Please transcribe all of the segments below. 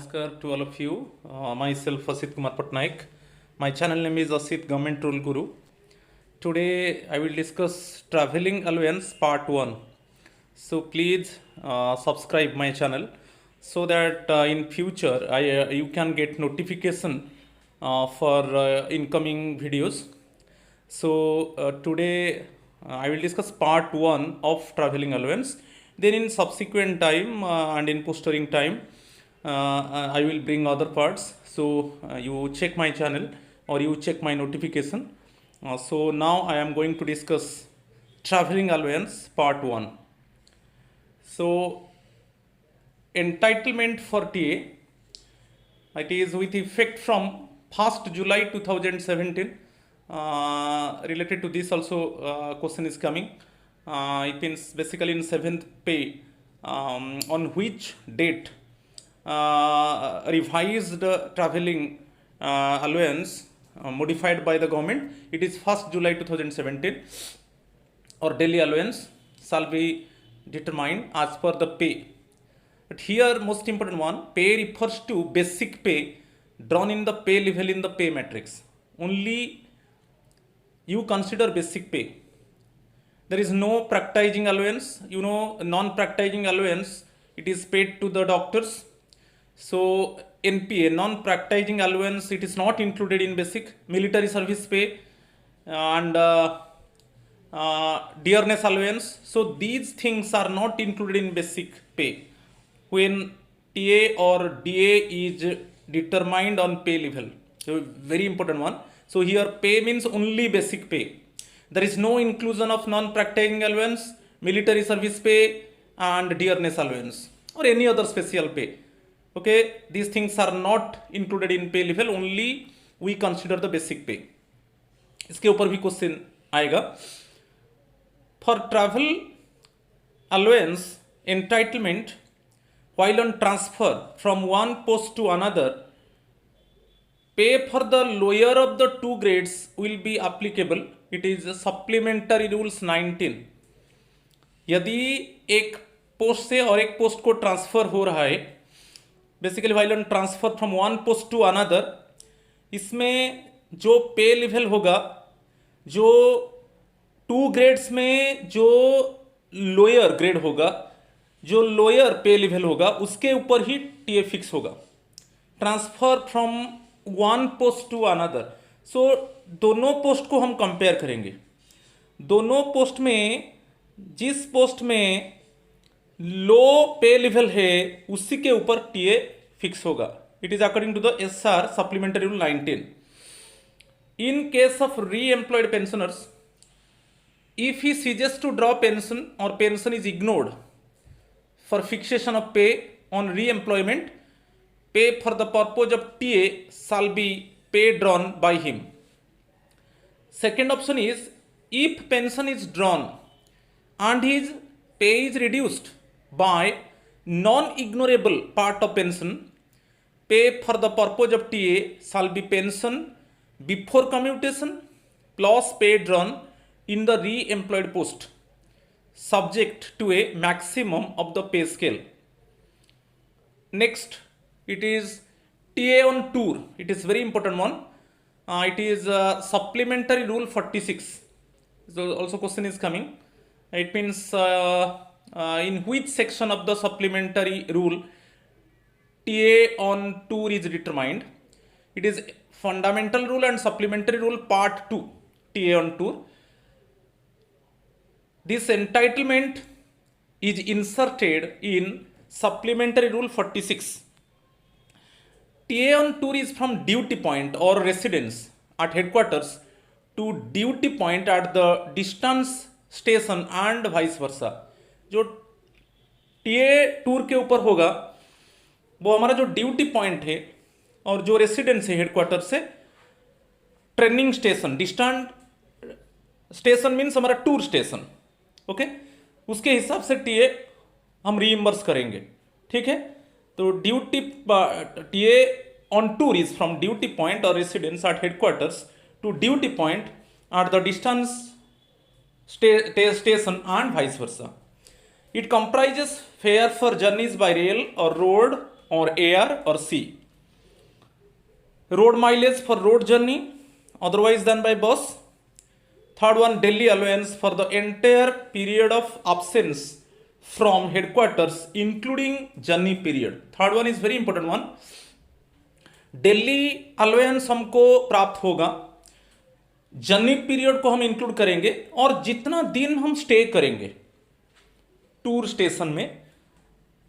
Namaskar to all of you. Myself Asit Kumar Patnaik. My channel name is Asit Government Rule Guru. Today I will discuss traveling allowance part 1. So please subscribe my channel so that in future you can get notification for incoming videos. So today I will discuss part 1 of traveling allowance. Then in subsequent time and in posterior time I will bring other parts. So you check my channel or you check my notification. So now I am going to discuss traveling allowance part 1. So entitlement for TA, it is with effect from 1st July 2017. Related to this also question is coming. It means basically in 7th pay, on which date revised traveling allowance modified by the government. It is 1st July 2017, or daily allowance shall be determined as per the pay. But here most important one, pay refers to basic pay drawn in the pay level in the pay matrix. Only you consider basic pay. There is no practicing allowance. Non-practicing allowance, it is paid to the doctors. So NPA, non-practicing allowance, it is not included in basic. Military service pay and dearness allowance. So these things are not included in basic pay when TA or DA is determined on pay level. So very important one. So here pay means only basic pay. There is no inclusion of non-practicing allowance, military service pay and dearness allowance or any other special pay. Okay, these things are not included in pay level, only we consider the basic pay. इसके ऊपर भी question आएगा. For travel allowance entitlement while on transfer from one post to another, pay for the lower of the two grades will be applicable. It is supplementary rules 19. यदि एक post से और एक post को ट्रांसफर हो रहा है, basically while on transfer from one post to another, इसमें जो पे लेवल होगा, जो टू ग्रेड्स में जो लोअर ग्रेड होगा, जो लोअर पे लेवल होगा, उसके ऊपर ही टीए फिक्स होगा. Transfer from one post to another. So दोनों पोस्ट को हम कंपेयर करेंगे. दोनों पोस्ट में जिस पोस्ट में लो पे लेवल है उसी के ऊपर टीए फिक्स होगा. It is according to the SR supplementary rule 19. In case of reemployed pensioners, if he ceases to draw pension or pension is ignored for fixation of pay on re-employment, pay for the purpose of TA shall be pay drawn by him. Second option is, if pension is drawn and his pay is reduced by non-ignorable part of pension, pay for the purpose of TA shall be pension before commutation plus pay drawn in the re-employed post, subject to a maximum of the pay scale. Next, it is TA on tour. It is very important one. It is supplementary rule 46. So also question is coming. It means in which section of the supplementary rule TA on tour is determined. It is fundamental rule and supplementary rule part 2, TA on tour. This entitlement is inserted in supplementary rule 46. TA on tour is from duty point or residence at headquarters to duty point at the distance station and vice versa. जो TA tour के ऊपर होगा वो हमारा जो duty point है और जो रेसिडेंस है हेडक्वार्टर से training station, distant station means हमारा टूर स्टेशन. ओके, उसके हिसाब से टीए हम रीइंबर्स करेंगे. ठीक है, तो duty TA on tour is from duty point और residence at headquarters to duty point at the distance station and vice versa. It comprises fare for journeys by rail or road or air or sea. Road mileage for road journey otherwise than by bus. Third one, Delhi allowance for the entire period of absence from headquarters including journey period. Third one is very important one. Delhi allowance हमको प्राप्त होगा, journey period को हम include करेंगे और जितना दिन हम स्टे करेंगे टूर स्टेशन में,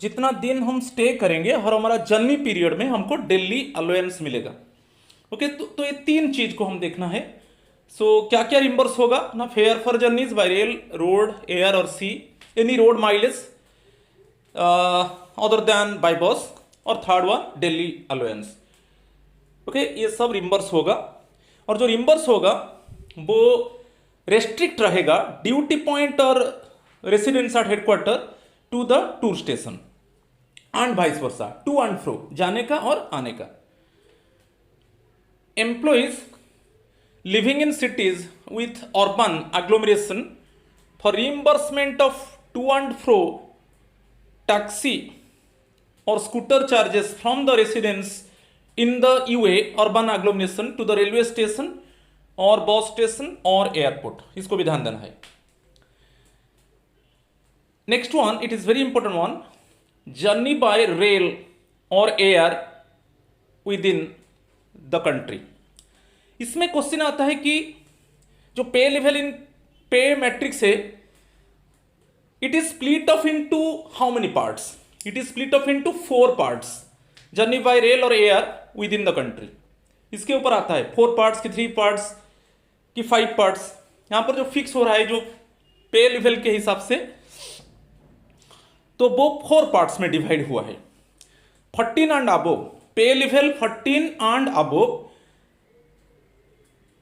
जितना दिन हम स्टे करेंगे और हमारा जर्नी पीरियड में हमको दिल्ली अलाउंस मिलेगा. ओके, तो ये तीन चीज को हम देखना है. सो क्या क्या रिम्बर्स होगा ना, fare for journeys by rail, road, air और sea, any road mileage other than by bus, और third one daily allowance. Okay, ये सब रिम्बर्स होगा. और जो रिम्बर्स होगा वो रेस्ट्रिक्ट रहेगा ड्यूटी पॉइंट और residence at headquarter to the tour station and vice versa, to and fro, जाने का और आने का. Employees living in cities with urban agglomeration for reimbursement of to and fro taxi और scooter charges from the residence in the UA urban agglomeration to the railway station or bus station or airport. इसको भी ध्यान देना है. Next one, it is very important one, journey by rail or air within the country. इसमें question आता है कि जो पे लेवल इन पे मैट्रिक्स है, it is split off into how many parts? It is split off into 4 parts. Journey by rail और air within the country, इसके ऊपर आता है 4 पार्ट्स की, 3 पार्ट्स की, 5 पार्ट्स. यहां पर जो फिक्स हो रहा है जो पे लेवल के हिसाब से, तो वो 4 पार्ट्स में डिवाइड हुआ है. 14 एंड अबोव, पे लेवल 14 एंड अबोव,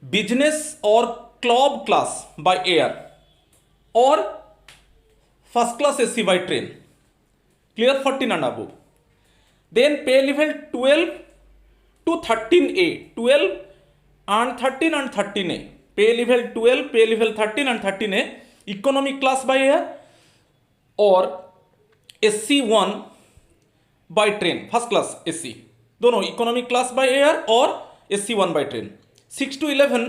बिजनेस और क्लब क्लास बाय एयर और first class AC by train. Clear, 14 and above. Then pay level 12 to 13A, 12 and 13 and 13A, pay level 12, pay level 13 and 13A, economic class by air or SC1 by train, first class SC, दोनों economic class by air और SC1 by train. 6 to 11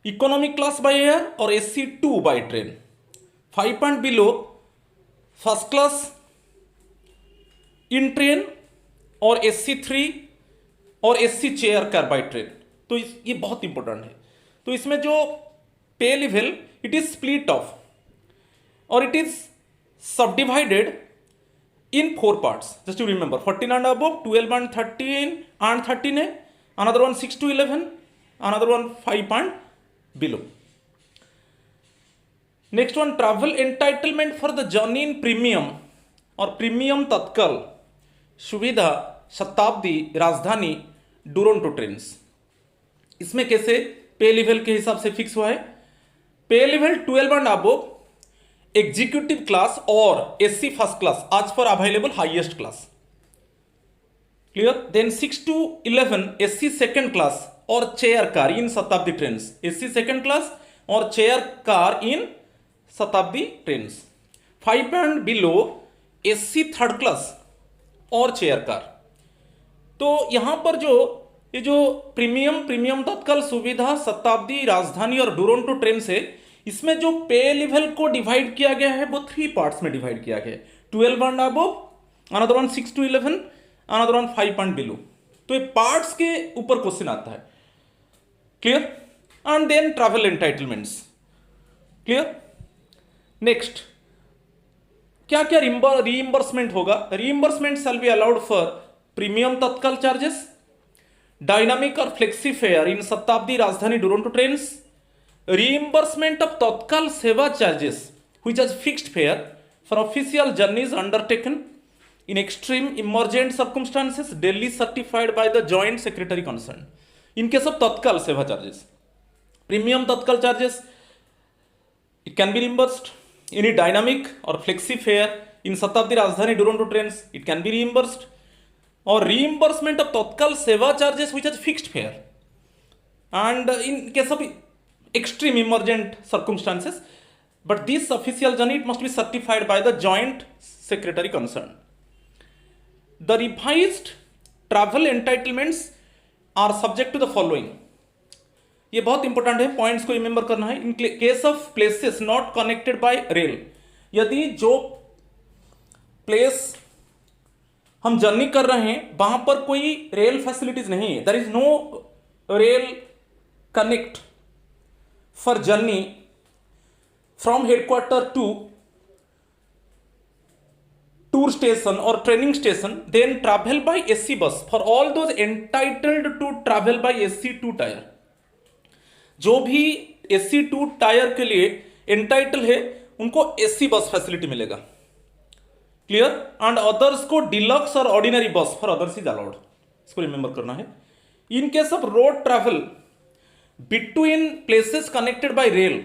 economic class by air और SC2 by train. 5 and below first class in train और SC3 और SC chair car by train. तो ये बहुत important है. तो इसमें जो pay level it is split off और it is subdivided in 4 parts. Just to remember, 14 and above, 12 and 13 and 13A, another one 6 to 11, another one 5 and below. Next one, travel entitlement for the journey in premium और premium तत्काल सुविधा शताब्दी, Rajdhani, Duronto trains. इसमें कैसे पे level के हिसाब से फिक्स हुआ है. Pay level 12 and above executive class और एससी फर्स्ट क्लास आज पर available highest class. Clear. Then 6 to 11 AC second class और chair car in Shatabdi trains, AC second class और chair car in Shatabdi trains. 5 and below AC third class और chair car. तो यहां पर ये जो प्रीमियम तत्काल सुविधा, शताब्दी, राजधानी और डुरंटो ट्रेन से, इसमें जो पे लेवल को डिवाइड किया गया है वो 3 पार्ट्स में डिवाइड किया गया है. 12 and above, another one 6 to 11, another one 5 and below. तो ये पार्ट्स के ऊपर क्वेश्चन आता है. Clear. And then travel entitlements. Clear. Next, क्या क्या रीइंबर्समेंट होगा. Reimbursement shall be allowed for premium Tatkal charges, dynamic और flexi fare in Shatabdi, Rajdhani, Duronto trains. Reimbursement of Tatkal Seva charges which has fixed fare for official journeys undertaken in extreme emergent circumstances, daily certified by the joint secretary concern. In case of Tatkal Seva charges, premium Tatkal charges it can be reimbursed. Any dynamic or flexi fare in Shatabdi, Rajdhani, Duronto trains, it can be reimbursed. Or reimbursement of Tatkal Seva charges which has fixed fare. And in case of extreme emergent circumstances, but this official journey it must be certified by the joint secretary concerned. The revised travel entitlements are subject to the following. ये बहुत important है, points को remember करना है। In case of places not connected by rail, यदि जो place हम journey कर रहे हैं वहां पर कोई रेल फैसिलिटीज नहीं है, there is no rail connect for journey from headquarter to tour station और training station, then travel by AC bus for all those entitled to travel by AC 2 tier. जो भी एसी 2 टायर के लिए entitle है उनको AC bus facility मिलेगा, clear. And others को deluxe और ऑर्डिनरी बस फॉर अदर्स इज अलाउड, इसको रिमेंबर करना है। In case of road travel between places connected by rail,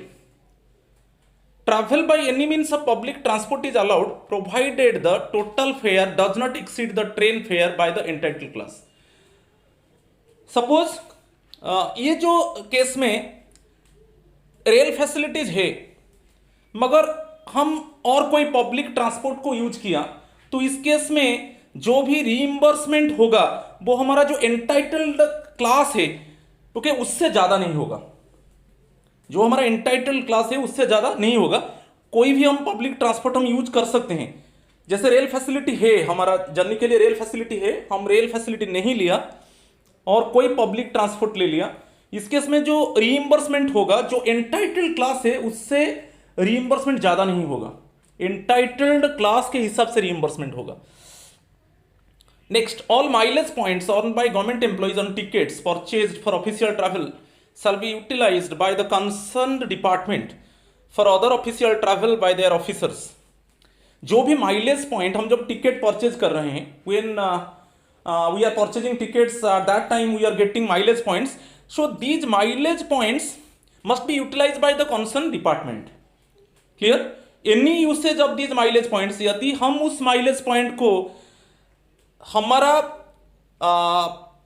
travel by any means of public transport is allowed provided the total fare does not exceed the train fare by the entitled class। Suppose ये जो case में rail facilities है मगर हम और कोई public transport को use किया, तो इस केस में जो भी रीइंबर्समेंट होगा वो हमारा जो एंटाइटल्ड क्लास है ओके उससे ज़्यादा नहीं होगा। जो हमारा एंटाइटल्ड क्लास है उससे ज़्यादा नहीं होगा। कोई भी हम पब्लिक ट्रांसपोर्ट हम यूज कर सकते हैं, जैसे रेल फैसिलिटी है, हमारा जर्नी के लिए रेल फैसिलिटी है, हम रेल फैसिलिटी नहीं लिया और कोई पब्लिक ट्रांसपोर्ट ले लिया, इस केस में जो रीइंबर्समेंट होगा जो एंटाइटल्ड क्लास है उससे रीइंबर्समेंट ज़्यादा नहीं होगा, एंटाइटल्ड क्लास के हिसाब से रीइंबर्समेंट होगा। Next, all mileage points earn by government employees on tickets purchased for official travel shall be utilized by the concerned department for other official travel by their officers। जो भी mileage point हम जब ticket purchase कर रहे हैं, when we are purchasing tickets at that time we are getting mileage points, so these mileage points must be utilized by the concerned department, clear। any usage of these mileage points, यदि हम उस mileage point को हमारा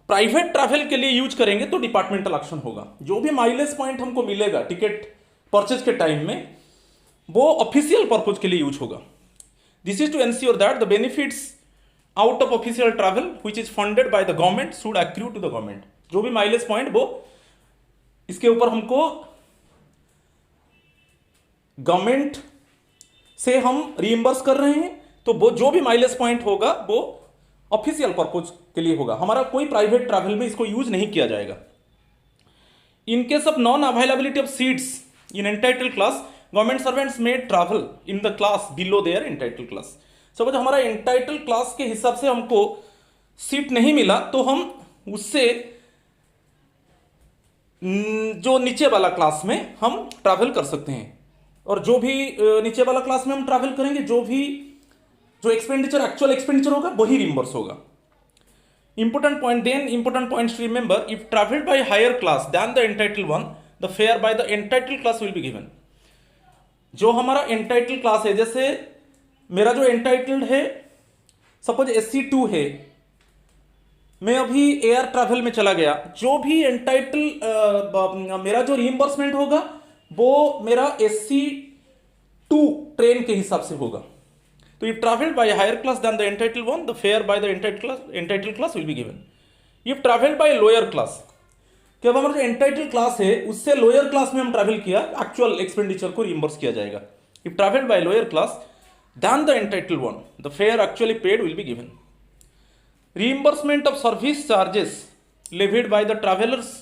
private travel के लिए use करेंगे तो departmental action होगा। जो भी माइलेज पॉइंट हमको मिलेगा टिकट परचेज के टाइम में वो ऑफिशियल पर्पज के लिए यूज होगा। This is to ensure that the benefits out of official travel which is funded by the government should accrue to the government. जो भी माइलेज पॉइंट वो इसके ऊपर हमको गवर्नमेंट से हम रीइंबर्स कर रहे हैं, तो वो जो भी माइलेज पॉइंट होगा वो ऑफिशियल पर्पज के लिए होगा, हमारा कोई प्राइवेट ट्रैवल में इसको यूज नहीं किया जाएगा। In case of non availability of seats in entitled class, government servants may travel in the class below their entitled class. Suppose हमारा एंटाइटल्ड क्लास के हिसाब से हमको सीट नहीं मिला तो हम उससे जो नीचे वाला क्लास में हम ट्रैवल कर सकते हैं, और जो भी नीचे वाला क्लास में हम ट्रैवल करेंगे जो एक्सपेंडिचर एक्चुअल एक्सपेंडिचर होगा वही रिम्बर्स होगा। Important points remember, if travelled by higher class than the entitled one, the fare by the entitled class will be given. जो हमारा एंटाइटल्ड क्लास है, जैसे मेरा जो एंटाइटल्ड है सपोज SC2 है, मैं अभी एयर ट्रैवल में चला गया, जो भी एंटाइटल मेरा जो रिइंबर्समेंट होगा वो मेरा SC2 ट्रेन के हिसाब से होगा। तो if traveled by a higher class than the entitled one, the fare by the entitled class will be given। if traveled by lower class, कि अब हमारा जो entitled class है उससे lower class में हम ट्रैवल किया, एक्चुअल एक्सपेंडिचर को रिइंबर्स किया जाएगा। if traveled by lower class than the entitled one, the fare actually paid will be given। reimbursement of service charges levied by the travelers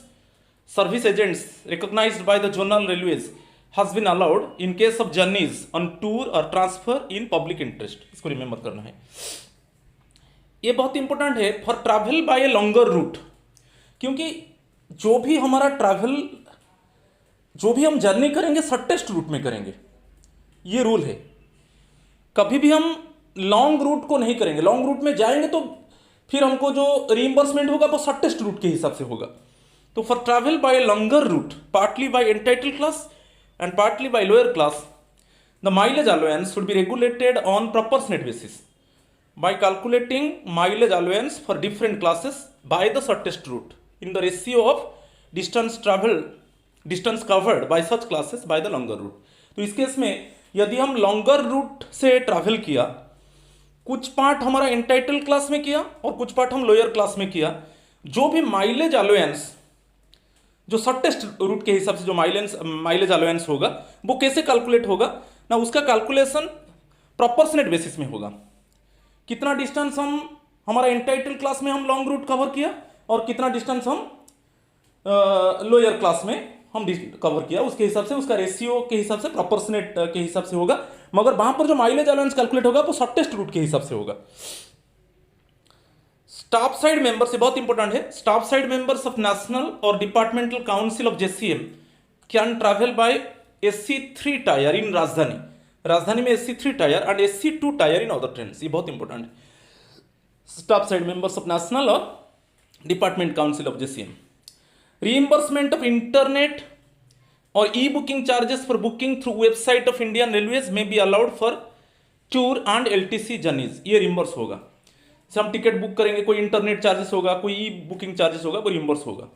service agents recognized by the zonal railways has been allowed in case of journeys on tour or transfer in public interest। इसको remember करना है, ये बहुत important है for travel by a longer route, क्योंकि जो भी हमारा ट्रैवल जो भी हम जर्नी करेंगे शॉर्टेस्ट रूट में करेंगे, ये रूल है। कभी भी हम लॉन्ग रूट को नहीं करेंगे, लॉन्ग रूट में जाएंगे तो फिर हमको जो रिइंबर्समेंट होगा वो शॉर्टेस्ट रूट के हिसाब से होगा। तो for travel by a longer route partly by entitled class and partly by lower class, the mileage allowance should be regulated on proportionate basis by calculating mileage allowance for different classes by the shortest route in the ratio of distance covered by such classes by the longer route। तो इस case में यदि हम longer root से travel किया कुछ part हमारा entitle class में किया और कुछ पार्ट हम लोअर क्लास में किया। जो भी माइलेज अलाउंस, जो शॉर्टेस्ट रूट के हिसाब से जो माइलेज अलाउंस होगा वो कैसे कैलकुलेट होगा ना, उसका कैलकुलेशन प्रोपोर्शनेट बेसिस में होगा। कितना डिस्टेंस हमारा एंटाइटल क्लास में हम लॉन्ग रूट कवर किया और कितना डिस्टेंस हम लोअर क्लास में हम कवर किया, उसके हिसाब से उसका रेशियो के हिसाब से प्रोपोर्शनेट के हिसाब से होगा। मगर वहां पर जो माइलेज अलाउंस कैलकुलेट होगा वो शॉर्टेस्ट रूट के हिसाब से होगा। स्टाफ साइड मेंबर्स, ये बहुत इंपॉर्टेंट है। Staff side members of national और departmental council of JCM can travel by SC3 tier in Rajdhani, Rajdhani में SC3 tier and SC2 tier in other trains. ये बहुत इंपॉर्टेंट है। Staff side members of national और department council of JCM. Reimbursement of internet or e-booking charges for booking through website of Indian Railways may be allowed for tour and LTC journeys। ये reimburse होगा। जैसे हम ticket book करेंगे, कोई internet charges होगा, कोई ई booking charges होगा, वो रिम्बर्स होगा।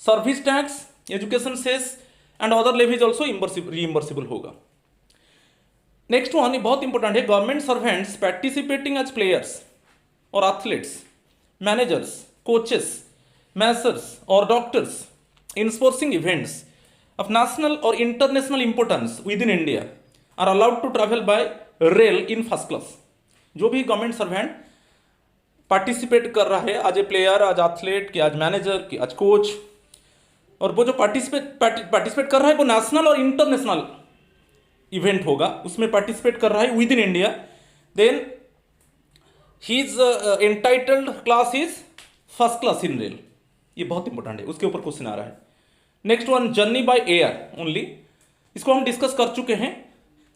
Service tax, education cess and other levies also reimbursable होगा। नेक्स्ट वन, ये बहुत इंपॉर्टेंट है। Government servants participating as players और athletes, managers, coaches, masseurs or doctors in sporting events of national or international importance within India are allowed to travel by rail in first class। जो भी government servant participate कर रहा है आज ए player, आज athlete, कि आज मैनेजर, कि आज कोच, और वो जो पार्टिसिपेट कर रहा है वो नेशनल और इंटरनेशनल इवेंट होगा, उसमें पार्टिसिपेट कर रहा है within India, then his entitled class is first class in rail. ये बहुत इंपॉर्टेंट है, उसके ऊपर क्वेश्चन आ रहा है। Next one, journey by air only, इसको हम डिस्कस कर चुके हैं।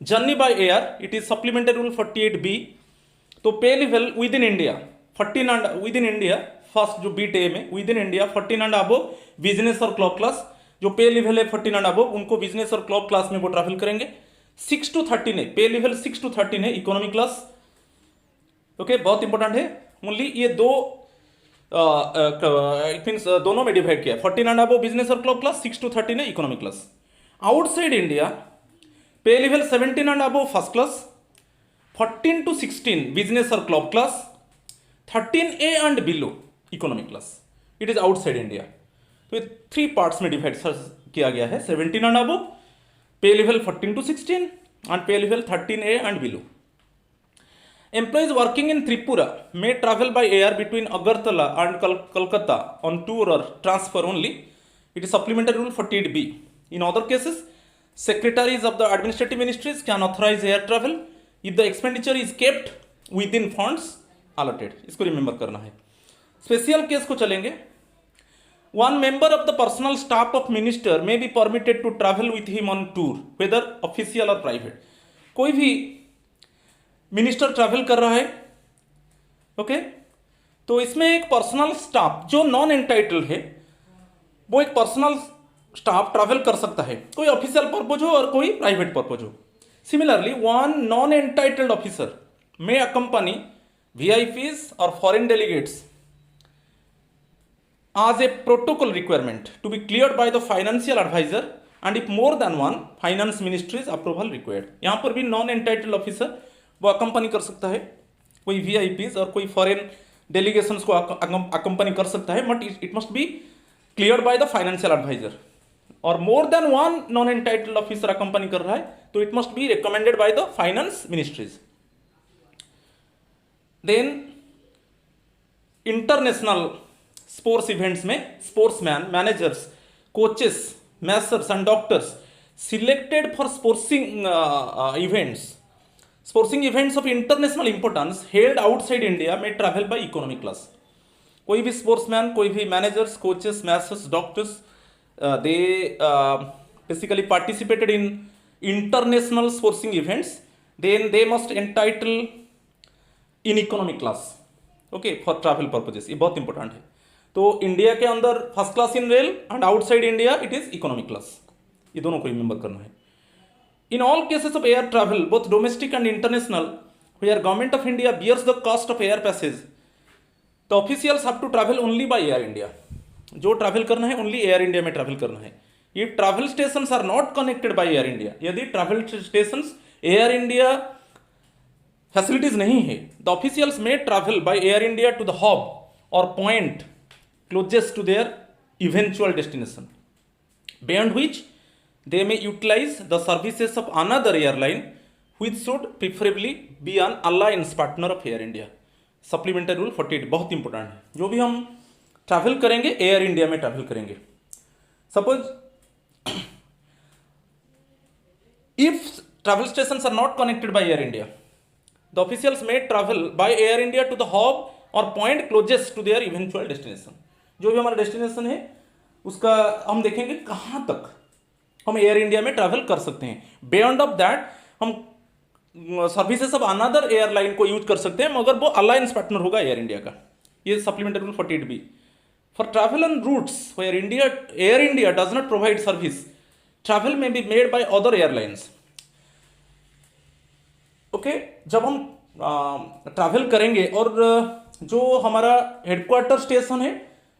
Journey by air it is supplementary rule 48B। तो पे level with in India 14 and with in India, first जो बीट ए में with in India 14 and above business और क्लब क्लास, जो पे लेवल है 14 एंड अबव उनको business और club class में वो ट्रैवल करेंगे। 6 to 13 है, पे लेवल 6 to 13 है इकोनॉमी क्लास। ओके, बहुत इंपॉर्टेंट है। ओनली ये दो इट मीन्स दोनों में डिवाइड किया है, 14 एंड अबव बिजनेस और क्लब क्लास, 6 to 13 है economic class. Outside India pay level 17 and above first class, 14 to 16 business और club class, 13A and below economic class. It is outside India. तो ये 3 parts में divide किया गया है, 17 and above, पे लेवल 14 to 16 एंड पे level 13A and below. Employees working in Tripura may travel by air between Agartala and Kolkata on tour or transfer only. It is supplementary rule 48B. In other cases, secretaries of the administrative ministries can authorize air travel if the expenditure is kept within funds allotted. इसको remember करना है। Special case को चलेंगे। One member of the personal staff of minister may be permitted to travel with him on tour, whether official or private। कोई भी minister travel कर रहा है, ओके, तो इसमें एक पर्सनल स्टाफ जो नॉन एंटाइटल्ड है, वो एक पर्सनल स्टाफ ट्रैवल कर सकता है, कोई ऑफिशियल पर्पज हो और कोई प्राइवेट पर्पज हो। Similarly, one non entitled officer मे अकम्पनी VIPs और foreign delegates as a protocol requirement to be cleared by the financial advisor and if more than one finance ministry's approval required। यहाँ पर भी non entitled officer वो accompany कर सकता है, कोई VIPs और कोई फॉरेन डेलीगेशंस को अकम्पनी कर सकता है, but it must be cleared by the financial adviser. और more than one non entitled officer accompany कर रहा है तो it must be recommended by the finance ministries. Then international sports events में sportsman, managers, coaches, masseurs and doctors selected for sporting events of international importance held outside India में travel by economic class. कोई भी sportsman, कोई भी managers, coaches, masseurs, doctors, they basically participated in international sporting events, then they must entitle in economic class, okay, for travel purposes. ये बहुत important है। तो India के अंदर first class in rail and outside India it is economic class. ये दोनों को remember करना है। In all cases of air travel, both domestic and international, where Government of India bears the cost of air passage, the officials have to travel only by Air India। जो travel करना है only Air India में travel करना है। ये travel stations are not connected by Air India. यदि travel stations Air India facilities नहीं है, the officials may travel by Air India to the hub और point closest to their eventual destination, beyond which they may utilize the services of another airline which should preferably be an alliance partner of Air India. Supplementary rule 48 बहुत important है। जो भी हम travel करेंगे Air India में travel करेंगे। Suppose if travel stations are not connected by Air India, the officials may travel by Air India to the hub और point closest to their eventual destination. जो भी हमारा डेस्टिनेशन है उसका हम देखेंगे कहाँ तक हम एयर इंडिया में ट्रैवल कर सकते हैं। बियॉन्ड ऑफ दैट हम सर्विसेज ऑफ अनदर एयरलाइन को यूज कर सकते हैं, मगर वो अलायंस पार्टनर होगा एयर इंडिया का। ये supplementary rule 48B। For travel on routes where Air India does not provide service, travel may be made by other airlines. Okay, जब हम ट्रैवल करेंगे और जो हमारा हेडक्वार्टर स्टेशन है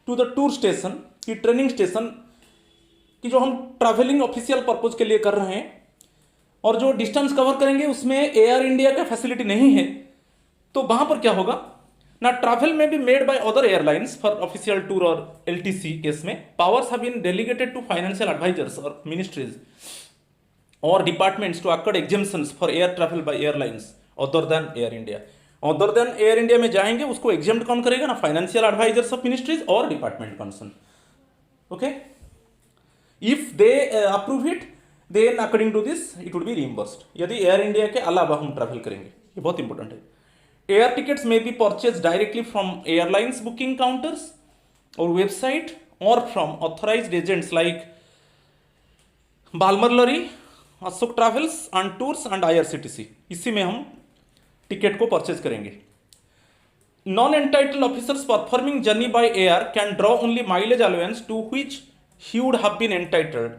टू द टूर स्टेशन की ट्रेनिंग स्टेशन कि जो हम ट्रैवलिंग ऑफिशियल पर्पज के लिए कर रहे हैं और जो डिस्टेंस कवर करेंगे उसमें एयर इंडिया का फैसिलिटी नहीं है, तो वहां पर क्या होगा ना, ट्रैवल में भी made by other airlines for official tour और एलटीसी केस में powers have been delegated to financial advisers और मिनिस्ट्रीज और departments to accord exemptions for air travel by airlines other than Air India. Other than Air India में जाएंगे उसको exempt कौन करेगा ना, फाइनेंशियल एडवाइजर्स ऑफ मिनिस्ट्रीज और department concern. Okay, if they approve it then according to this it would be reimbursed। यदि Air India के अलावा हम ट्रैवल करेंगे, ये बहुत इंपॉर्टेंट है। Air tickets may be purchase directly from airlines booking counters और वेबसाइट और from authorised agents like Balmer Lawrie, Ashok travels and tours and IRCTC। इसी में हम टिकट को परचेज करेंगे। Non entitled officers performing journey by air can draw only mileage allowance to which he would have been entitled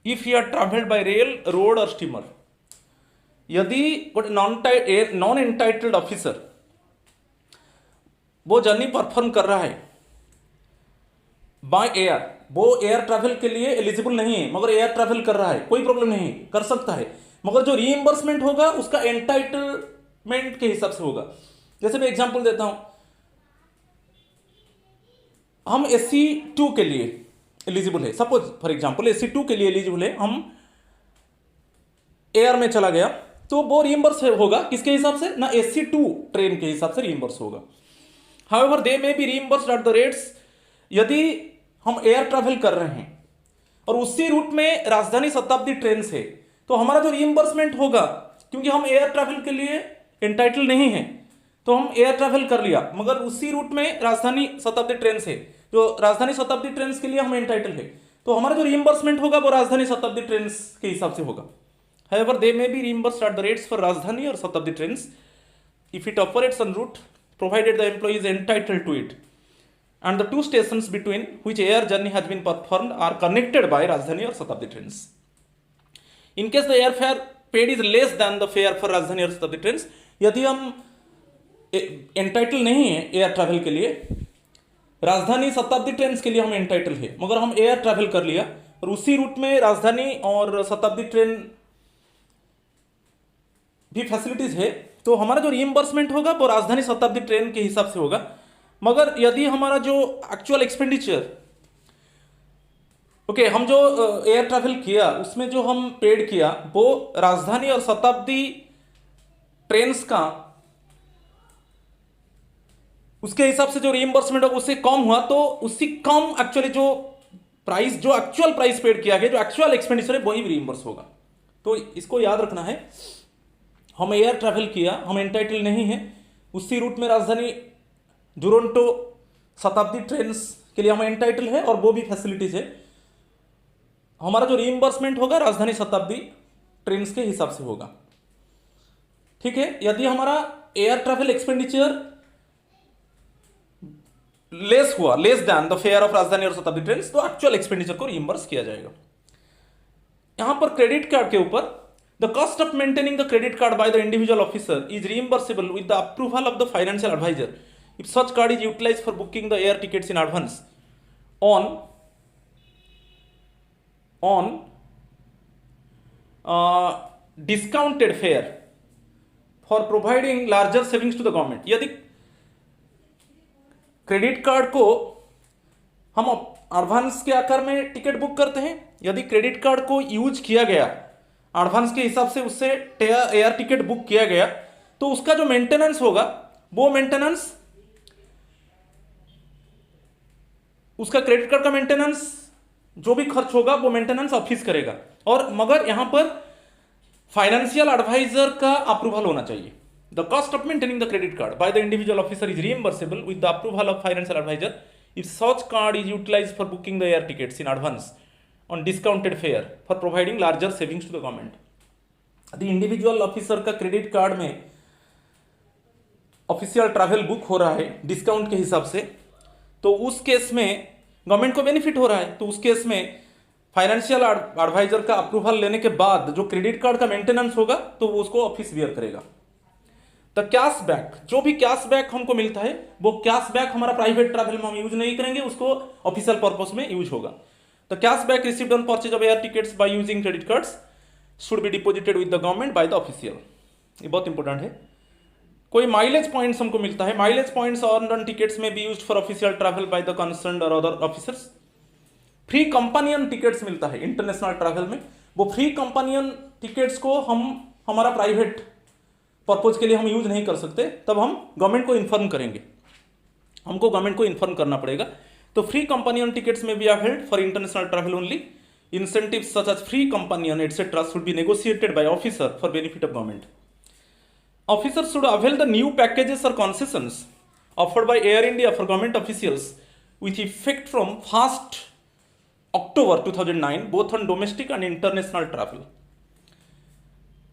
if he had traveled by rail, road or steamer। यदि non entitled officer वो journey perform कर रहा है by air, वो air travel के लिए eligible नहीं है मगर एयर ट्रैवल कर रहा है, कोई प्रॉब्लम नहीं, कर सकता है, मगर जो रीइंबर्समेंट होगा उसका एंटाइटलमेंट के हिसाब से होगा। जैसे मैं एग्जांपल देता हूं, हम SC2 के लिए एलिजिबल है, सपोज फॉर एग्जांपल SC2 के लिए एलिजिबल है, हम एयर में चला गया तो वो रीइंबर्स होगा किसके हिसाब से ना, SC2 ट्रेन के हिसाब से रीइंबर्स होगा। However they may be reimbursed at the rates, यदि हम एयर ट्रैवल कर रहे हैं और उसी रूट में राजधानी शताब्दी ट्रेन से, तो हमारा जो रीइंबर्समेंट होगा, क्योंकि हम एयर ट्रैवल के लिए एंटाइटल नहीं है तो हम एयर ट्रैवल कर लिया, मगर उसी रूट में राजधानी शताब्दी ट्रेन से, जो राजधानी शताब्दी ट्रेन के लिए हम एंटाइटल है, तो हमारा जो रीइंबर्समेंट होगा वो राजधानी शताब्दी ट्रेन के हिसाब से होगा। However, they may be reimbursed at the rates for Rajdhani or Shatabdi trains if it operates en route, provided the employee is entitled to it, and the two stations between which air journey has been performed are connected by Rajdhani or Shatabdi trains. In case the airfare paid is less than the fare for Rajdhani or Shatabdi trains, यदि हम entitle नहीं है air travel के लिए, राजधानी शताब्दी train के लिए हम एंटाइटल है, मगर हम एयर ट्रैवल कर लिया और उसी रूट में राजधानी और शताब्दी ट्रेन भी फैसिलिटीज है, तो हमारा जो रीइंबर्समेंट होगा वो राजधानी शताब्दी ट्रेन के हिसाब से होगा। मगर यदि हमारा जो एक्चुअल एक्सपेंडिचर हम जो एयर ट्रैवल किया उसमें जो हम पेड किया वो राजधानी और शताब्दी ट्रेन का, उसके हिसाब से जो रीइंबर्समेंट होगा उससे कम हुआ, तो उससे कम एक्चुअली जो प्राइस, जो एक्चुअल प्राइस पेड किया गया, जो एक्चुअल एक्सपेंडिचर है वही रीइंबर्स होगा। तो इसको याद रखना है, हम एयर ट्रैवल किया, हम एंटाइटल नहीं है, उसी रूट में राजधानी दुरंतो शताब्दी ट्रेन के लिए हम एंटाइटल है और वो भी फैसिलिटीज है, हमारा जो रीइंबर्समेंट होगा राजधानी शताब्दी ट्रेन के हिसाब से होगा। ठीक है, यदि हमारा एयर ट्रैवल एक्सपेंडिचर लेस हुआ, less than the fair of राजधानी और शताब्दी ट्रेन, तो एक्चुअल एक्सपेंडिचर को रीइंबर्स किया जाएगा। यहां पर क्रेडिट कार्ड के ऊपर the cost of maintaining the credit card by the individual officer is reimbursable with the approval of the financial adviser if such card is utilised for booking the air tickets in advance on discounted fare for providing larger savings to the government. यदि credit card को हम advance के आकार में ticket book करते हैं, यदि credit card को यूज किया गया एडवांस के हिसाब से, उससे एयर टिकट बुक किया गया, तो उसका जो मेंटेनेंस होगा वो मेंटेनेंस, उसका क्रेडिट कार्ड का मेंटेनेंस जो भी खर्च होगा वो मेंटेनेंस ऑफिस करेगा। और मगर यहां पर फाइनेंशियल एडवाइजर का अप्रूवल होना चाहिए। The cost of maintaining the credit card by the individual officer is reimbursable with the approval of financial adviser if such card is utilised for booking the air tickets in advance on discounted fare for providing larger savings to the government. यदि individual officer का credit card में official travel book हो रहा है discount के हिसाब से, तो उस केस में गवर्नमेंट को बेनिफिट हो रहा है, तो उस केस में फाइनेंशियल एडवाइजर का अप्रूवल लेने के बाद जो क्रेडिट कार्ड का मेंटेनेंस होगा तो वो उसको ऑफिस बियर करेगा। द कैशबैक, जो भी कैशबैक हमको मिलता है वो कैशबैक हमारा प्राइवेट ट्रैवल में हम यूज नहीं करेंगे, उसको ऑफिशियल पर्पस में यूज होगा। The cashback received on purchase of air tickets by using credit cards should be deposited with the government by the official. ये बहुत इंपॉर्टेंट है। कोई माइलेज पॉइंट्स हमको मिलता है, mileage points on tickets may be used for official travel by the concerned और other officers. Free companion tickets मिलता है इंटरनेशनल ट्रैवल में, वो फ्री कंपानियन टिकट्स को हम हमारा प्राइवेट पर्पज के लिए हम यूज नहीं कर सकते, तब हम गवर्नमेंट को इन्फॉर्म करेंगे, हमको गवर्नमेंट को इन्फॉर्म करना पड़ेगा। तो free companion tickets may be availed for international travel only. Incentives such as free companion et cetera should be negotiated by officer for benefit of government. Officers should avail the new packages or concessions offered by Air India for government officials with effect from 1st October 2009, both on domestic and international travel.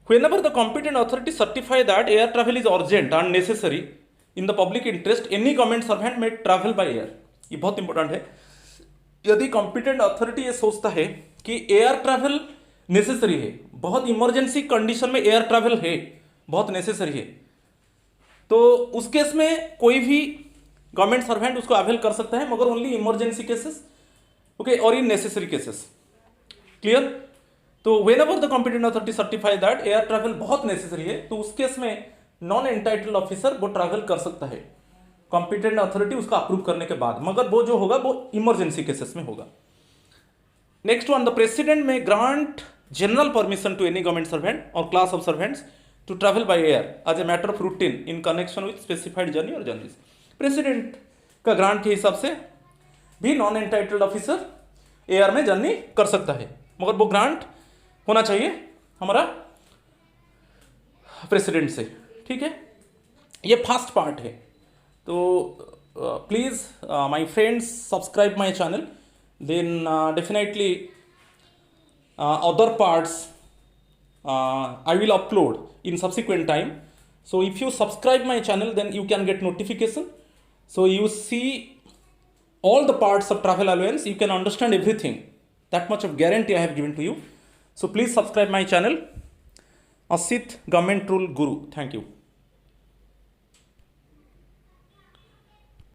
Whenever the competent authority certify that air travel is urgent and necessary in the public interest, any government servant may travel by air. ये बहुत important है। यदि competent authority ये सोचता है कि air travel necessary है, बहुत इमरजेंसी कंडीशन में एयर ट्रैवल है, बहुत नेसेसरी है, तो उस केस में कोई भी गवर्नमेंट सर्वेंट उसको अवेल कर सकता है, मगर ओनली इमरजेंसी केसेस, ओके, और इन नेसेसरी केसेस। क्लियर? तो when ever the competent authority certify that air travel बहुत नेसेसरी है, तो उस केस में नॉन एंटाइटल्ड ऑफिसर वो ट्रैवल कर सकता है, कॉम्पिटेंट अथॉरिटी उसका अप्रूव करने के बाद, मगर वो जो होगा वो इमरजेंसी केसेस में होगा। Next one, the president may grant general permission to any government servant और class of servants to travel by air as a matter of routine in connection with specified journey or journeys। President का grant के हिसाब से भी non entitled officer air में journey कर सकता है, मगर वो ग्रांट होना चाहिए हमारा प्रेसिडेंट से। ठीक है, ये फर्स्ट पार्ट है। तो please my friends subscribe my channel, then definitely other parts I will upload in subsequent time. So if you subscribe my channel, then you can get notification. So you see all the parts of travel allowance, you can understand everything. That much of guarantee I have given to you. So please subscribe my channel. Asit Government Rule Guru. Thank you.